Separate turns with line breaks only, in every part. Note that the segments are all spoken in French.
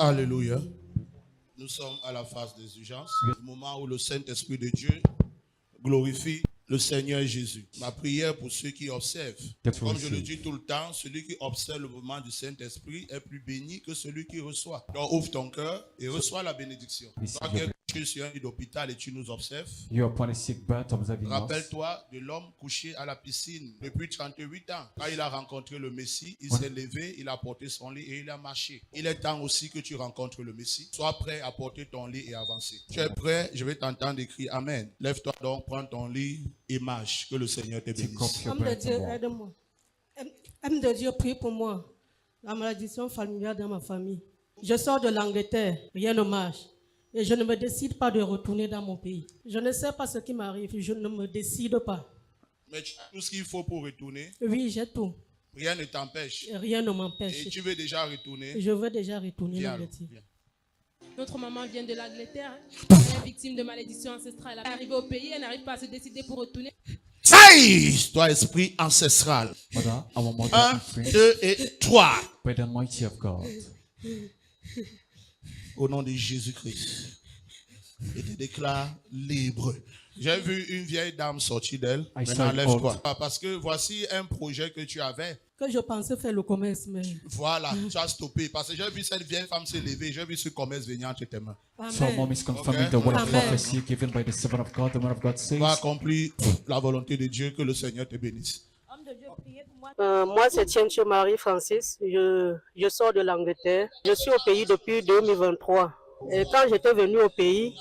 Alléluia. Nous sommes à la phase des urgences, le moment où le Saint-Esprit de Dieu glorifie le Seigneur Jésus. Ma prière pour ceux qui observent, comme je le dis tout le temps, celui qui observe le mouvement du Saint-Esprit est plus béni que celui qui reçoit. Donc ouvre ton cœur et reçois la bénédiction. Toi qui es sur un lit d'hôpital et tu nous observes, rappelle-toi de l'homme couché à la piscine depuis 38 ans. Quand il a rencontré le Messie, il s'est levé, il a porté son lit et il a marché. Il est temps aussi que tu rencontres le Messie. Sois prêt à porter ton lit et avancer. Tu es prêt? Je vais t'entendre écrire Amen. Lève-toi donc, prends ton lit et marche. Que le Seigneur te bénisse.
Homme de Dieu, aide-moi. Homme de Dieu, prie pour moi. La malédiction familiale dans ma famille. Je sors de l'Angleterre, rien ne marche. Et je ne me décide pas de retourner dans mon pays. Je ne sais pas ce qui m'arrive, je ne me décide pas.
Mais tu as tout ce qu'il faut pour retourner?
Oui, j'ai tout.
Rien ne t'empêche?
Rien ne m'empêche.
Et tu veux déjà retourner?
Je veux déjà retourner
Viens,
en Angleterre.
Notre maman vient de l'Angleterre. Elle est victime de malédiction ancestrale. Elle est arrivée au pays, elle n'arrive pas à se décider pour retourner.
Aïe! Toi, esprit ancestral. 1, 2 et 3.
By the mighty of God.
Au nom de Jésus-Christ. Et te déclare libre. J'ai vu une vieille dame sortir d'elle. Maintenant, lève-toi. Parce que voici un projet que tu avais.
Que je pensais faire le commerce, mais...
Voilà, tu as stoppé. Parce que j'ai vu cette vieille femme se lever. J'ai vu ce commerce venir entre tes mains.
So mom is confirming the word of prophecy given by the servant of God. The man of God says,
va accomplir la volonté de Dieu. Que le Seigneur te bénisse.
Moi, c'est Tienche Marie-Francis. Je sors de l'Angleterre. Je suis au pays depuis 2023. Et quand j'étais venue au pays,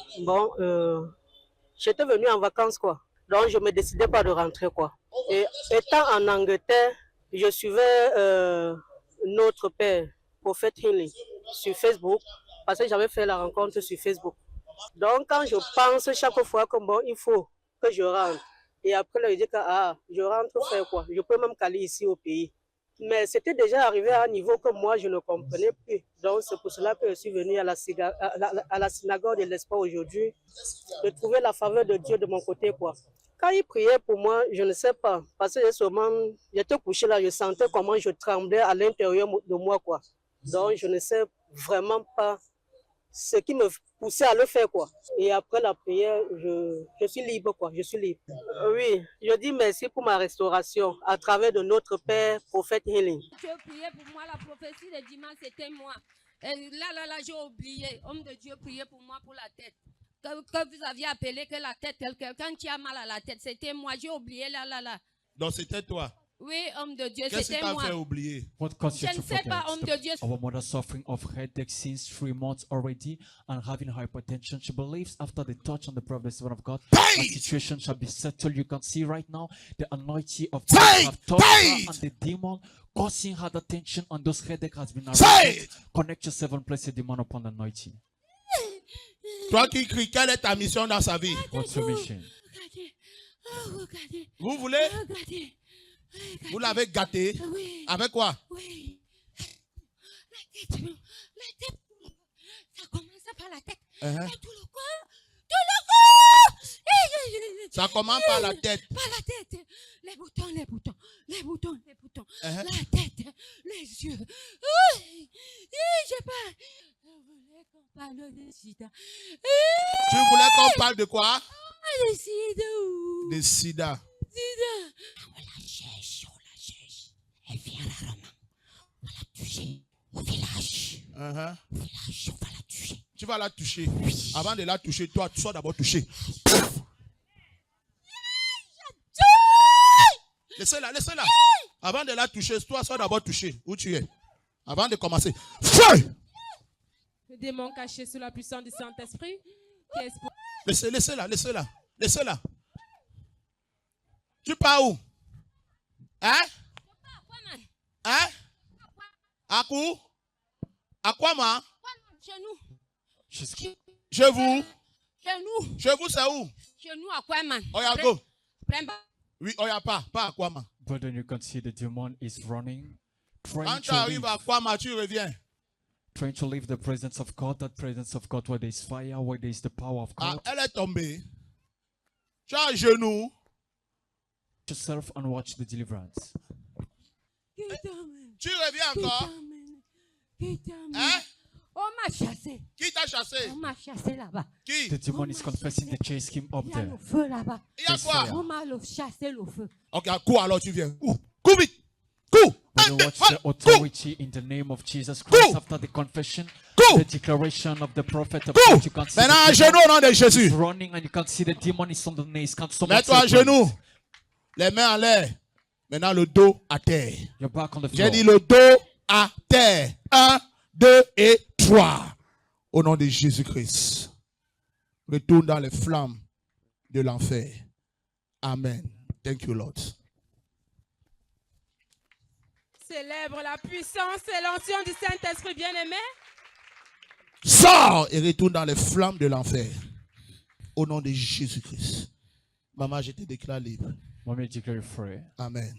j'étais venue en vacances, quoi. Donc, je ne me décidais pas de rentrer, quoi. Et étant en Angleterre, je suivais notre père, Prophète Healing, sur Facebook, parce que j'avais fait la rencontre sur Facebook. Donc, quand je pense chaque fois que il faut que je rentre, et après, là, je dis que je rentre faire quoi? Je peux même caler ici au pays. Mais c'était déjà arrivé à un niveau que moi, je ne comprenais plus. Donc, c'est pour cela que je suis venu à la synagogue de l'espoir aujourd'hui, de trouver la faveur de Dieu de mon côté, quoi. Quand il priait pour moi, je ne sais pas, parce que j'étais couché là, je sentais comment je tremblais à l'intérieur de moi, quoi. Donc, je ne sais vraiment pas ce qui me poussait à le faire, quoi. Et après la prière, je suis libre, quoi. Je suis libre. Oui, je dis merci pour ma restauration à travers de notre Père, Prophète Healing.
Dieu priait pour moi, la prophétie de dimanche, c'était moi. Et là, j'ai oublié. Homme de Dieu priait pour moi pour la tête. Que vous aviez appelé que la tête, quelqu'un qui a mal à la tête, c'était moi. J'ai oublié là.
Donc c'était toi?
Oui, homme de Dieu,
qu'est-ce
c'était
qui t'a
moi.
fait oublier?
what caused you
Je
to
ne sais pas,
forget?
homme de Dieu.
Our mother suffering of headache since 3 months already and having hypertension. She believes after the touch on the prophet of God, the situation shall be settled. You can see right now the anointing of God have touched her and the demon causing her the tension on those headache has been arrested. Connect yourself and place a demon upon the anointing.
Toi qui cries, quelle est ta mission dans sa vie?
What's your mission?
Vous voulez? Vous l'avez gâté?
Oui.
Avec quoi?
Oui. La tête. Ça commence par la tête. Et tout le corps.
Ça commence par la tête.
Par la tête. Les boutons. La tête, les yeux. J'ai pas. Je voulais qu'on parle de sida.
Tu voulais qu'on parle de quoi?
De sida.
De sida.
On la cherche. Elle vient rarement. On va la toucher au village. Au village, on va la toucher.
Tu vas la toucher. Oui. Avant de la toucher, toi, tu sois d'abord touché. Laissez-la. Avant de la toucher, toi, sois d'abord touché. Où tu es? Avant de commencer. Feu!
Le démon caché sous la puissance du Saint-Esprit.
Laissez-la. Tu pars où? Hein? À quoi? À quoi, ma?
Chez nous.
Chez vous?
Chez nous.
Chez vous, c'est où?
Chez nous, à quoi, man?
Oyago. Oui, Oyapa, pas à quoi, ma?
Brother, you can see the demon is running.
Quand tu arrives à quoi, ma, tu reviens.
Trying to leave the presence of God, that presence of God where there is fire, where there is the power of God.
Elle est tombée. Tu as un genou.
Yourself and watch the deliverance.
Tu reviens encore. Hein?
Oh, ma chassé.
Qui t'a chassé?
On m'a chassé là-bas.
Qui?
The demon is confessing they chased him up
Il y a
there.
le feu là-bas.
Il y a quoi?
On m'a chassé le feu.
Ok, cours alors tu viens. Cours. Cours vite. Cours.
When you watch the authority in the name of Jesus Christ after the confession, the declaration of the prophet of
Cours.
God, you can see
Maintenant à
the
genoux
demon
au nom de Jésus.
is running and you can see the demon is on the knees. Can't someone
Mets-toi à
say praise?
genoux. Les mains en l'air. Maintenant le dos à terre.
You're back on the
J'ai
floor.
dit le dos à terre. 1, 2 et 3. Au nom de Jésus-Christ. Retourne dans les flammes de l'enfer. Amen. Thank you, Lord.
Célèbre la puissance et l'onction du Saint-Esprit bien-aimé.
Sors et retourne dans les flammes de l'enfer. Au nom de Jésus-Christ. Maman, je te déclare libre.
Mommy, declare you free.
Amen.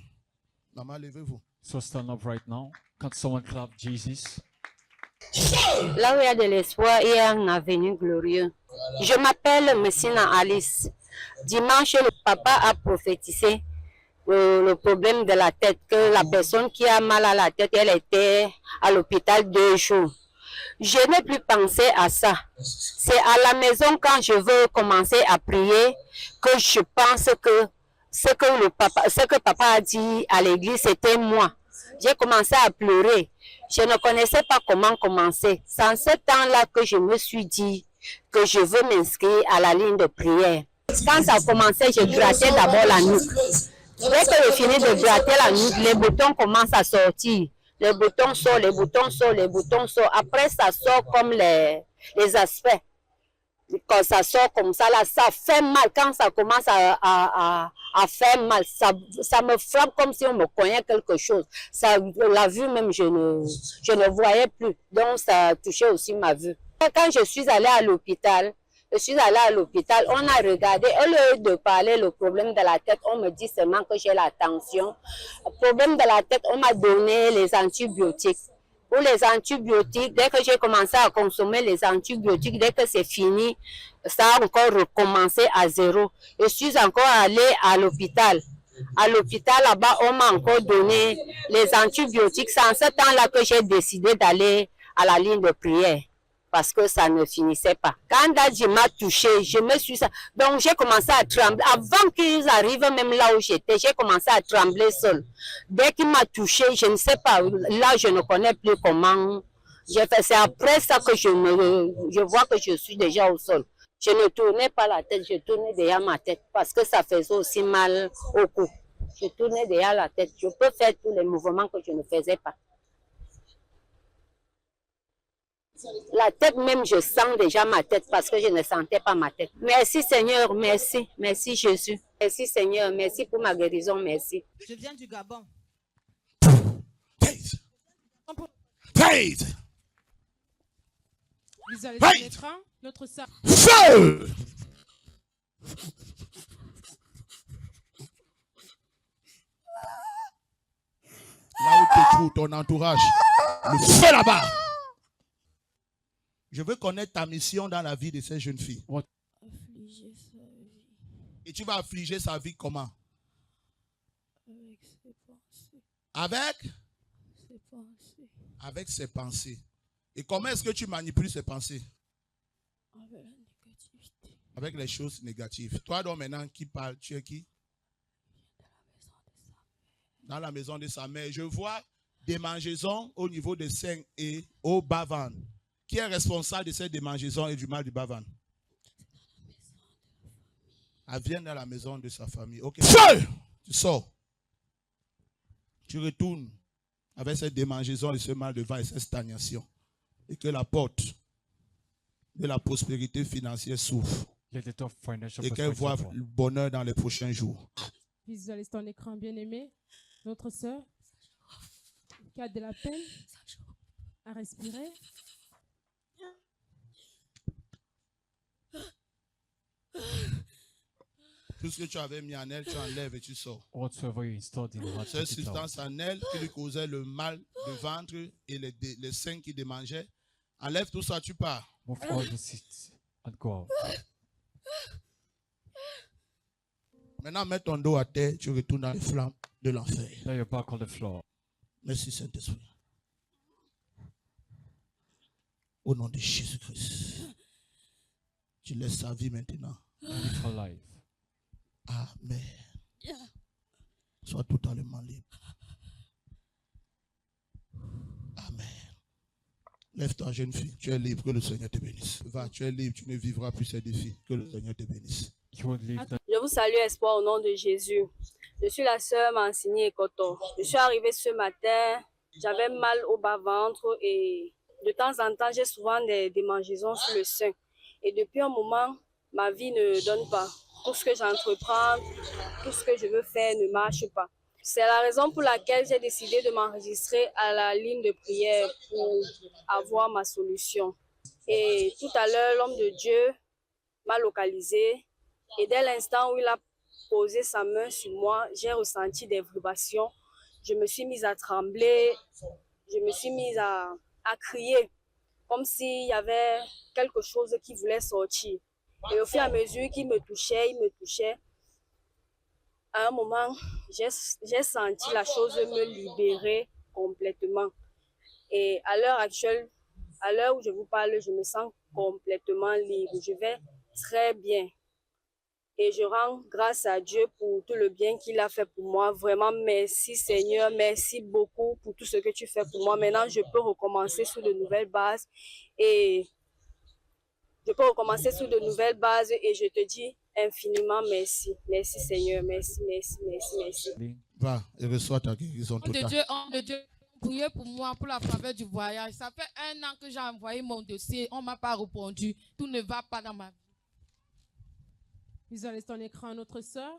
Maman, levez-vous.
So stand up right now. Can't someone clap Jesus?
Là où il y a de l'espoir, il y a un avenir glorieux. Je m'appelle Messina Alice. Dimanche, le papa a prophétisé le problème de la tête, que la personne qui a mal à la tête, elle était à l'hôpital 2 jours. Je n'ai plus pensé à ça. C'est à la maison quand je veux commencer à prier que je pense que ce que papa a dit à l'église, c'était moi. J'ai commencé à pleurer. Je ne connaissais pas comment commencer. C'est en ce temps-là que je me suis dit que je veux m'inscrire à la ligne de prière. Quand ça a commencé, je grattais d'abord la nuque. Dès que j'ai fini de gratter la nuque, les boutons commencent à sortir. Les boutons sortent, les boutons sortent, les boutons sortent. Après, ça sort comme les aspects. Quand ça sort comme ça, là, ça fait mal. Quand ça commence à faire mal, ça me frappe comme si on me cognait quelque chose. Ça, la vue même, je ne voyais plus. Donc, ça touchait aussi ma vue. Quand je suis allée à l'hôpital, on a regardé, au lieu de parler le problème de la tête, on me dit seulement que j'ai la tension. Le problème de la tête, on m'a donné les antibiotiques. Pour les antibiotiques, dès que j'ai commencé à consommer les antibiotiques, dès que c'est fini, ça a encore recommencé à zéro. Je suis encore allée à l'hôpital. À l'hôpital, là-bas, on m'a encore donné les antibiotiques. C'est en ce temps-là que j'ai décidé d'aller à la ligne de prière. Parce que ça ne finissait pas. Quand Dadji m'a touché, je me suis... Donc j'ai commencé à trembler. Avant qu'ils arrivent même là où j'étais, j'ai commencé à trembler seul. Dès qu'il m'a touché, je ne sais pas, là je ne connais plus comment j'ai fait. C'est après ça que je vois que je suis déjà au sol. Je ne tournais pas la tête, je tournais derrière ma tête parce que ça faisait aussi mal au cou. Je tournais derrière la tête. Je peux faire tous les mouvements que je ne faisais pas. La tête même, je sens déjà ma tête parce que je ne sentais pas ma tête. Merci Seigneur, merci. Merci Jésus. Merci Seigneur, merci pour ma guérison, merci.
Je viens du Gabon.
Faith. Faith.
Visualisez l'écran, notre sang.
Feu. Là où tu trouves ton entourage, le feu là-bas. Je veux connaître ta mission dans la vie de ces jeunes filles.
Affliger sa vie
Et tu vas affliger sa vie comment?
avec ses pensées.
Avec?
Ses pensées.
Avec ses pensées. Et comment est-ce que tu manipules ses pensées?
Avec la négativité.
Avec les choses négatives. Toi donc maintenant qui parle, tu es qui? Dans la maison de sa mère. Je vois des démangeaisons au niveau des seins et au bas-ventre. Qui est responsable de cette démangeaison et du mal du bas-ventre? Elle vient dans la maison de sa famille. Ok. Feu! Tu sors. Tu retournes avec cette démangeaison et ce mal de ventre et cette stagnation. Et que la porte de la prospérité financière s'ouvre.
Let the door of financial
Et qu'elle voit
prosperity
le bonheur dans les prochains jours.
Visualise ton écran bien-aimé. Notre sœur, qui a de la peine à respirer.
Tout ce que tu avais mis en elle, tu enlèves et tu sors.
whatsoever you installed in her,
Cette
take it out.
substance en elle qui lui causait le mal de ventre et les seins qui démangeaient. Enlève tout ça, tu pars.
Move all the seats and go out.
Maintenant, mets ton dos à terre, tu retournes dans les flammes de l'enfer.
Lay your back on the floor.
Merci Saint-Esprit. Au nom de Jésus-Christ. Tu laisses sa vie maintenant.
Live her life.
Amen. Sois totalement libre. Amen. Lève-toi, jeune fille. Tu es libre. Que le Seigneur te bénisse. Va, tu es libre. Tu ne vivras plus ces défis. Que le Seigneur te bénisse.
You won't live the
Je vous salue, Espoir, au nom de Jésus. Je suis la sœur Mancini Ekoto. Je suis arrivée ce matin, j'avais mal au bas-ventre et de temps en temps, j'ai souvent des démangeaisons sur le sein. Et depuis un moment, ma vie ne donne pas. Tout ce que j'entreprends, tout ce que je veux faire ne marche pas. C'est la raison pour laquelle j'ai décidé de m'enregistrer à la ligne de prière pour avoir ma solution. Et tout à l'heure, l'homme de Dieu m'a localisé. Et dès l'instant où il a posé sa main sur moi, j'ai ressenti des vibrations. Je me suis mise à trembler, je me suis mise à crier, comme s'il y avait quelque chose qui voulait sortir. Et au fur et à mesure qu'il me touchait, à un moment, j'ai senti la chose me libérer complètement. Et à l'heure actuelle, à l'heure où je vous parle, je me sens complètement libre. Je vais très bien. Et je rends grâce à Dieu pour tout le bien qu'il a fait pour moi. Vraiment, merci Seigneur, merci beaucoup pour tout ce que tu fais pour moi. Maintenant, je peux recommencer sur de nouvelles bases. Et je te dis infiniment merci. Merci Seigneur, merci.
Va et reçois ta guérison
Homme de
totale.
Dieu, priez pour moi pour la faveur du voyage. Ça fait 1 an que j'ai envoyé mon dossier, on ne m'a pas répondu. Tout ne va pas dans ma vie.
Visualise ton écran, notre sœur,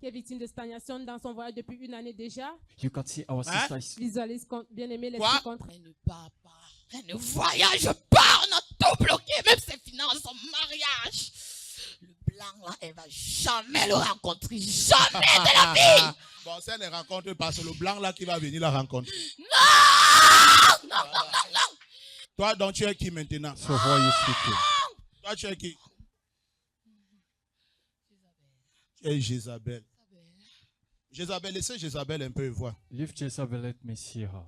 qui est victime de stagnation dans son voyage depuis 1 année déjà.
You can see our sister is
Visualise, bien-aimé,
Quoi?
l'esprit contre.
Elle ne part pas. Elle ne voyage pas. On a tout bloqué, même ses finances, son mariage. Le blanc là, elle va jamais le rencontrer. Jamais de la vie.
Bon, si elle ne rencontre pas, c'est le blanc là qui va venir la rencontrer.
Non.
Toi, donc, tu es qui maintenant?
so who are you speaking?
Toi, tu es qui? Tu es Jézabel. Jézabel, laissez Jézabel un peu voir.
Leave Jezebel, let me see her.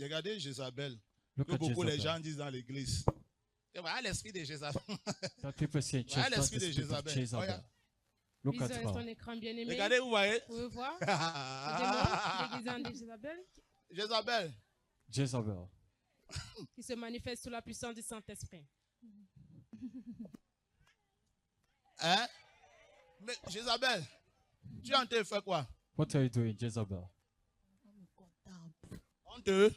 Regardez Jézabel.
Look
Que
at
beaucoup les
Jezebel.
gens disent dans l'église. Et voilà l'esprit de Jézabel.
That people say
Voilà
just that's
l'esprit
the
de
spirit of
Jézabel.
Jezebel.
Regarde.
Look at
Visualise ton
her.
écran, bien-aimé.
Regardez, vous voyez?
Vous pouvez voir le démon déguisé en Jézabel
Jézabel.
Jezebel.
qui se manifeste sous la puissance du Saint-Esprit.
Hein? Mais Jézabel, tu es en train de faire quoi?
What are you doing, Jezebel?
On te...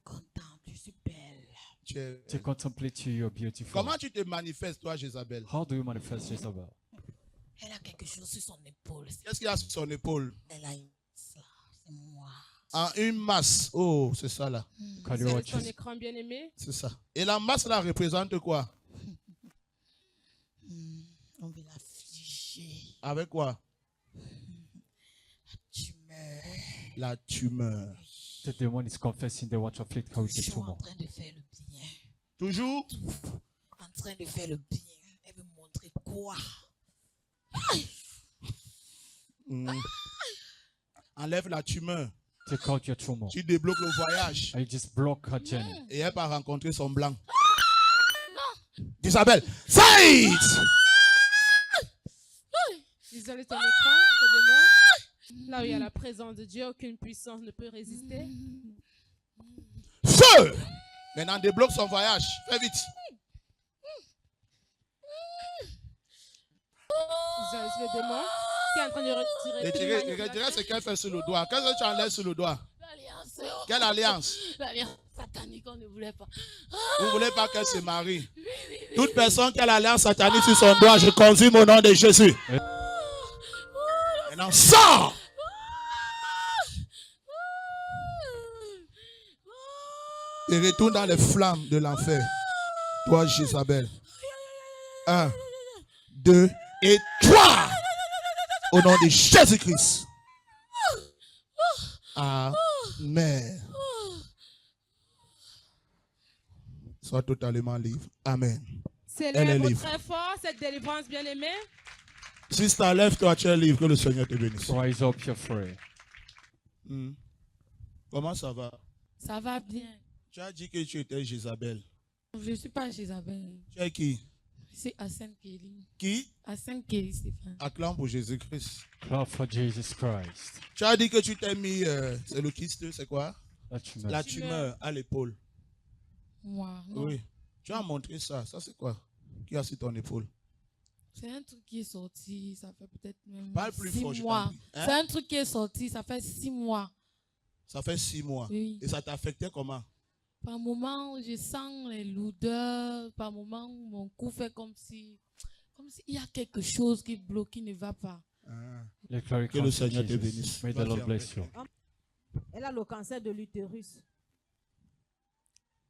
Contemple, je suis belle.
Tu es-
To contemplate you, you're beautiful.
Comment tu te manifestes, toi, Jézabel?
How do you manifest Jezebel?
Elle a quelque chose sur son épaule.
Qu'est-ce qu'il y a sur son épaule?
Elle a une ça, c'est moi.
En une masse. Oh, c'est ça là.
Can you
Visualise
watch
ton
this?
écran, bien-aimé.
C'est ça. Et la masse là représente quoi?
On veut l'affliger.
Avec quoi?
Tu meurs.
La tumeur.
The demon is confessing they want to afflict her with a
Toujours en
tumor.
train de faire le bien.
Toujours?
En train de faire le bien. Elle veut montrer quoi?
Mm. Enlève la tumeur.
Take out your tumor.
Tu débloques le voyage.
I just block her journey.
Et elle va rencontrer son blanc. Isabelle, say it!
Visualise ton écran, ce démon. Là où il y a la présence de Dieu, aucune puissance ne peut résister.
Feu! Maintenant, débloque son voyage. Fais vite.
Visualise le démon qui est en train de retirer toute manipulation.
Retirez ce qu'elle fait sur le doigt. Qu'est-ce que tu enlèves sur le doigt?
L'alliance.
Quelle alliance?
L'alliance satanique, on ne voulait pas.
Vous ne voulez pas qu'elle se marie? Toute personne qui a l'alliance satanique sur son doigt, je conduis au nom de Jésus. Maintenant, sors! Et retourne dans les flammes de l'enfer. Toi, Jézabel. 1, 2 et 3. Au nom de Jésus-Christ. Amen. Sois totalement libre. Amen. Elle est
Célèbre
libre.
très fort cette délivrance, bien-aimée.
Sister, lève-toi, tu es libre. Que le Seigneur te bénisse.
Rise up, you're free.
Comment ça va?
Ça va bien.
Tu as dit que tu étais Jézabel.
Je ne suis pas chez Isabelle.
Tu es qui?
C'est Hassan Kelly.
Qui?
Hassan Kelly, Stéphane.
Acclame pour Jésus-Christ.
Clap for Jesus Christ.
Tu as dit que tu t'es mis, c'est le kyste, c'est quoi?
La tumeur.
La tumeur à l'épaule.
Moi, non.
Oui. Tu as montré ça. Ça, c'est quoi? Qui a sur ton épaule?
C'est un truc qui est sorti, ça fait peut-être même
Parle plus
6
fort, je
mois.
t'en prie. Hein?
C'est un truc qui est sorti, ça fait 6 mois.
Ça fait 6 mois.
Oui.
Et ça t'a affecté comment?
Par moment, je sens les lourdeurs. Par moment, mon cou fait comme si il y a quelque chose qui bloque, qui ne va pas.
Que le Seigneur te bénisse.
May the Lord bless you.
Elle a le cancer de l'utérus.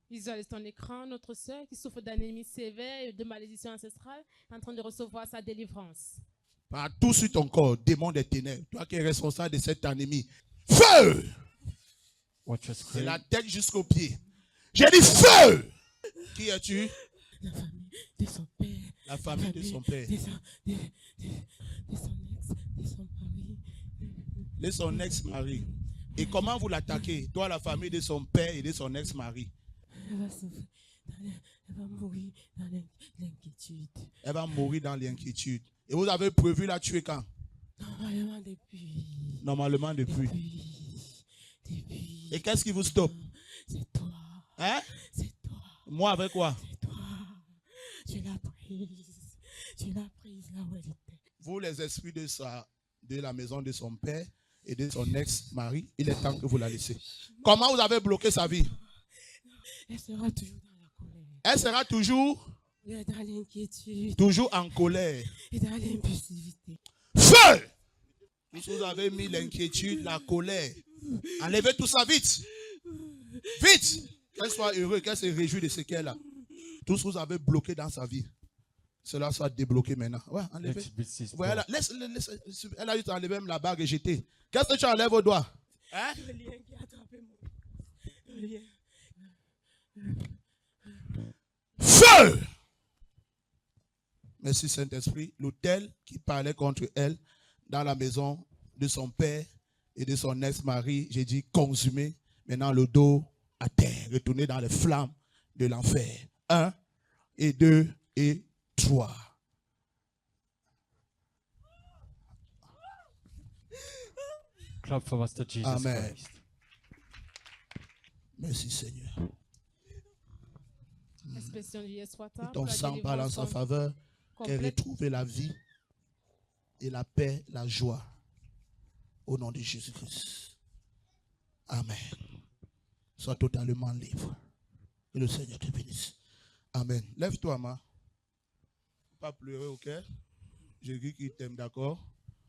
Visualise ton écran, notre sœur qui souffre d'anémie sévère et de malédiction ancestrale est en train de recevoir sa délivrance.
Partout sur ton corps, démon des ténèbres, toi qui es responsable de cette anémie, feu! C'est la tête jusqu'aux pieds. J'ai dit feu! Qui es-tu?
La famille de son père.
La famille de son père.
De son ex, de son mari.
De son ex-mari. Et comment vous l'attaquez? Toi, la famille de son père et de son ex-mari.
Elle va souffrir. Elle va mourir dans l'inquiétude.
Elle va mourir dans l'inquiétude. Et vous avez prévu la tuer quand?
Normalement depuis.
Normalement depuis. Et qu'est-ce qui vous stoppe?
C'est toi.
Hein?
C'est toi.
Moi avec quoi?
C'est toi. Tu l'as prise. Tu l'as prise là où elle était.
Vous, les esprits de la maison de son père et de son ex-mari, il est temps que vous la laissez. Comment vous avez bloqué sa vie?
Elle sera toujours dans la colère.
Elle sera toujours
dans l'inquiétude.
Toujours en colère.
Et dans l'impulsivité.
Feu! Vous avez mis l'inquiétude, la colère. Enlevez tout ça vite. Vite! Qu'elle soit heureuse, qu'elle se réjouisse de ce qu'elle a. Tout ce que vous avez bloqué dans sa vie, cela soit débloqué maintenant. Ouais, enlevez. Ouais, elle a juste enlevé même la bague et jeter. Qu'est-ce que tu enlèves au doigt? Hein?
Le lien qui a attrapé mon... Le lien.
Feu! Merci Saint-Esprit. L'autel qui parlait contre elle dans la maison de son père et de son ex-mari, j'ai dit consumé. Maintenant le dos à terre, retourné dans les flammes de l'enfer. 1 et 2 et 3.
Clap for Master Jesus
Amen.
Christ.
Merci Seigneur.
Expression du Yeswata.
Que ton sang parle en sa faveur, qu'elle retrouve la vie et la paix, la joie. Au nom de Jésus-Christ. Amen. Sois totalement libre. Que le Seigneur te bénisse. Amen. Lève-toi, ma. Pas pleurer, ok? J'ai dit qu'il t'aime, d'accord?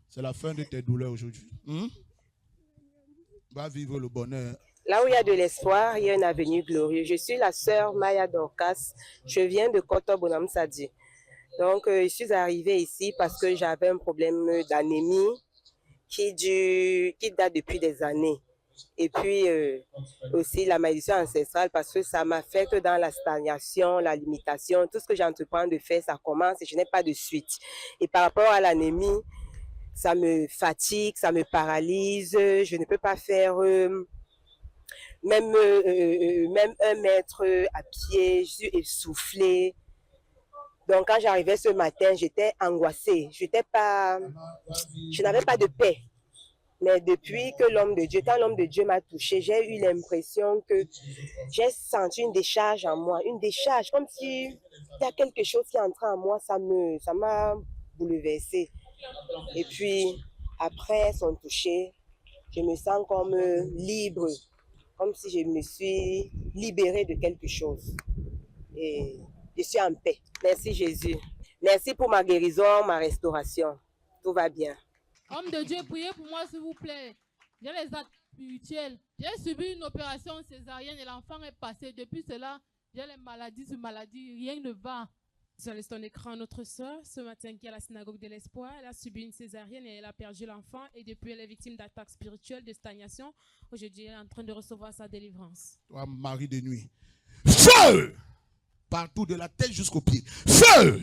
C'est la fin de tes douleurs aujourd'hui. Va vivre le bonheur.
Là où il y a de l'espoir, il y a un avenir glorieux. Je suis la sœur Maya Dorcas. Je viens de Koto Bonam Sadi. Donc, je suis arrivée ici parce que j'avais un problème d'anémie qui date depuis des années. Et puis, aussi la malédiction ancestrale parce que ça m'affecte dans la stagnation, la limitation. Tout ce que j'entreprends de faire, ça commence et je n'ai pas de suite. Et par rapport à l'anémie, ça me fatigue, ça me paralyse. Je ne peux pas faire... Même 1 mètre à pied, je suis essoufflée. Donc quand j'arrivais ce matin, j'étais angoissée. Je n'avais pas de paix. Mais depuis que quand l'homme de Dieu m'a touchée, j'ai eu l'impression que j'ai senti une décharge en moi. Une décharge, comme si il y a quelque chose qui est entré en moi, ça m'a bouleversée. Et puis, après son toucher, je me sens comme libre. Comme si je me suis libérée de quelque chose. Et je suis en paix. Merci Jésus. Merci pour ma guérison, ma restauration. Tout va bien.
Homme de Dieu, priez pour moi s'il vous plaît. J'ai les actes spirituels. J'ai subi une opération césarienne et l'enfant est passé. Depuis cela, j'ai les maladies sur maladies. Rien ne va.
Sur ton écran, notre sœur, ce matin qui est à la synagogue de l'espoir, elle a subi une césarienne et elle a perdu l'enfant et depuis elle est victime d'attaques spirituelles, de stagnation. Aujourd'hui, elle est en train de recevoir sa délivrance.
Toi, mari de nuit. Feu! Partout de la tête jusqu'aux pieds. Feu!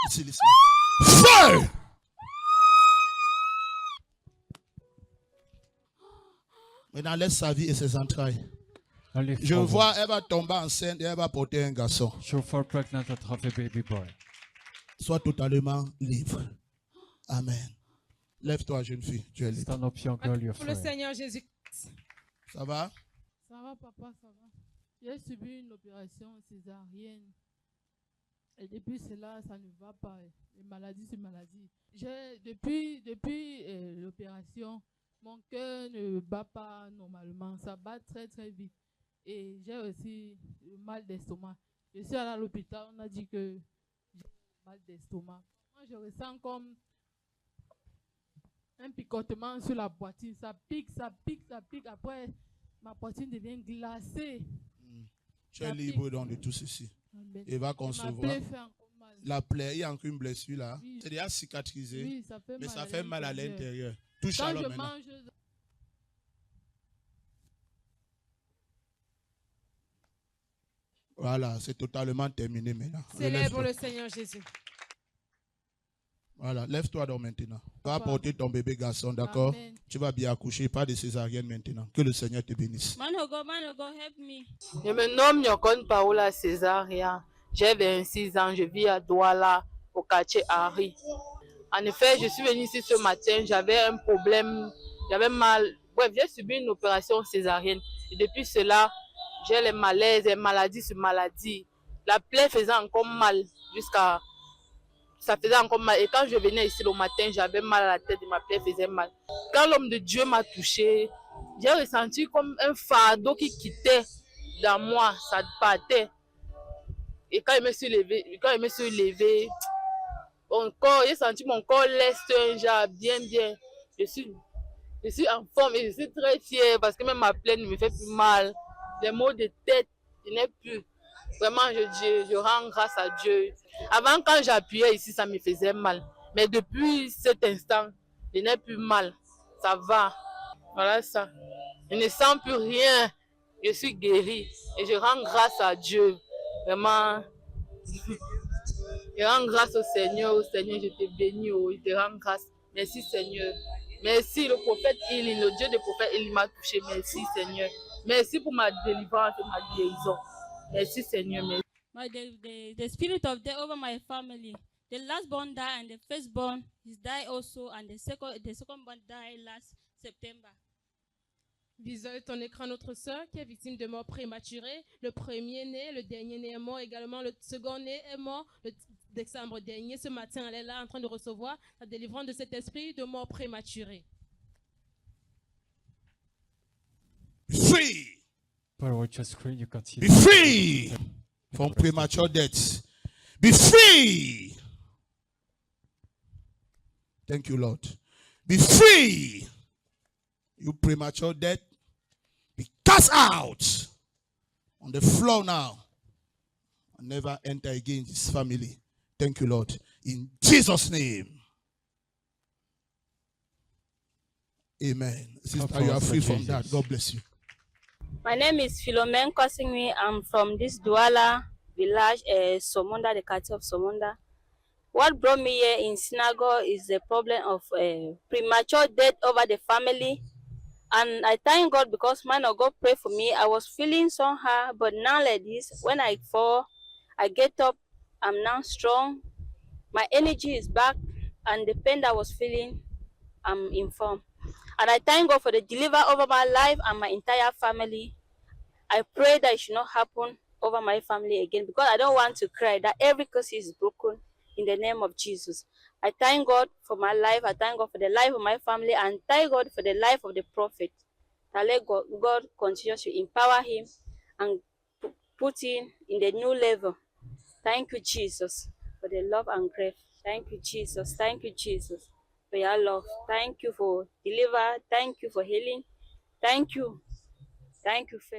Ici. Feu! Maintenant, laisse sa vie et ses entrailles.
Only
Je
for
vois,
one.
elle va tomber enceinte et elle va porter un garçon.
She'll fall pregnant and have a baby boy.
Sois totalement libre. Amen. Lève-toi, jeune fille. Tu es libre.
Stand up, young girl, you're
Pour le
free.
Seigneur Jésus.
Ça va?
Ça va, papa, ça va. J'ai subi une opération césarienne. Et depuis cela, ça ne va pas. Les maladies, c'est maladie. Depuis l'opération, mon cœur ne bat pas normalement. Ça bat très, très vite. Et j'ai aussi le mal d'estomac. Je suis allée à l'hôpital, on a dit que j'ai mal d'estomac. Moi, je ressens comme un picotement sur la poitrine. Ça pique, ça pique, ça pique. Après, ma poitrine devient glacée.
Tu es libre donc de tout ceci. Et va concevoir. La plaie, il y a encore une blessure là.
Oui.
C'est déjà cicatrisé.
Oui, ça fait
mais
mal
ça
à
fait mal à l'intérieur. Touche
Quand
alors
je
maintenant.
mange,
Voilà, c'est totalement terminé maintenant.
Célèbre
Relève-toi.
le Seigneur Jésus.
Voilà, lève-toi donc maintenant. Va
Papa.
porter ton bébé garçon, d'accord?
Amen.
Tu vas bien accoucher, pas de césarienne maintenant. Que le Seigneur te bénisse.
Man of God, help me.
Je me nomme Nyokon Paola Césaria. J'ai 26 ans, je vis à Douala, au quartier Harry. En effet, je suis venue ici ce matin, j'avais un problème, j'avais mal. Bref, j'ai subi une opération césarienne. Et depuis cela, j'ai les malaises, les maladies sur maladie. La plaie faisait encore mal jusqu'à... Ça faisait encore mal. Et quand je venais ici le matin, j'avais mal à la tête et ma plaie faisait mal. Quand l'homme de Dieu m'a touché, j'ai ressenti comme un fardeau qui quittait dans moi, ça partait. Et quand je me suis levé, mon corps, j'ai senti mon corps leste un genre bien. Je suis en forme et je suis très fière parce que même ma plaie ne me fait plus mal. Les maux de tête, je n'ai plus. Vraiment, je rends grâce à Dieu. Avant, quand j'appuyais ici, ça me faisait mal. Mais depuis cet instant, je n'ai plus mal. Ça va. Voilà ça. Je ne sens plus rien. Je suis guérie. Et je rends grâce à Dieu. Vraiment. Je rends grâce au Seigneur. Au Seigneur, je te bénis. Je te rends grâce. Merci, Seigneur. Merci, le prophète Eli, le Dieu des prophètes, il m'a touché. Merci, Seigneur. Merci pour ma délivrance et ma guérison. Merci, Seigneur. Merci.
The spirit of death over my family. The last born died and the first born is died also, and the second born died last September.
Visualise ton écran notre sœur qui est victime de mort prématurée. Le premier né, le dernier né est mort également. Le second né est mort le décembre dernier. Ce matin, elle est là en train de recevoir la délivrance de cet esprit de mort prématurée.
Free!
But watch your screen, you can see.
Be free from premature death. Be free. Thank you, Lord. Be free. You premature death, be cast out on the floor now. And never enter again this family. Thank you, Lord. In Jesus' name. Amen. Sister, you are free from that. God bless you.
My name is Philomene Kosingwi. I'm from this Douala village, Somonda, the quarter of Somonda. What brought me here in synagogue is the problem of premature death over the family. And I thank God because man of God prayed for me. I was feeling somehow, but now like this, when I fall, I get up, I'm now strong. My energy is back, and the pain that I was feeling, I'm informed. And I thank God for the deliver over my life and my entire family. I pray that it should not happen over my family again because I don't want to cry, that every curse is broken in the name of Jesus. I thank God for my life. I thank God for the life of my family, and thank God for the life of the prophet. That let God continue to empower him and put him in the new level. Thank you, Jesus, for the love and grace. Thank you, Jesus. Thank you, Jesus, for your love. Thank you for deliver. Thank you for healing. Thank you. Thank you for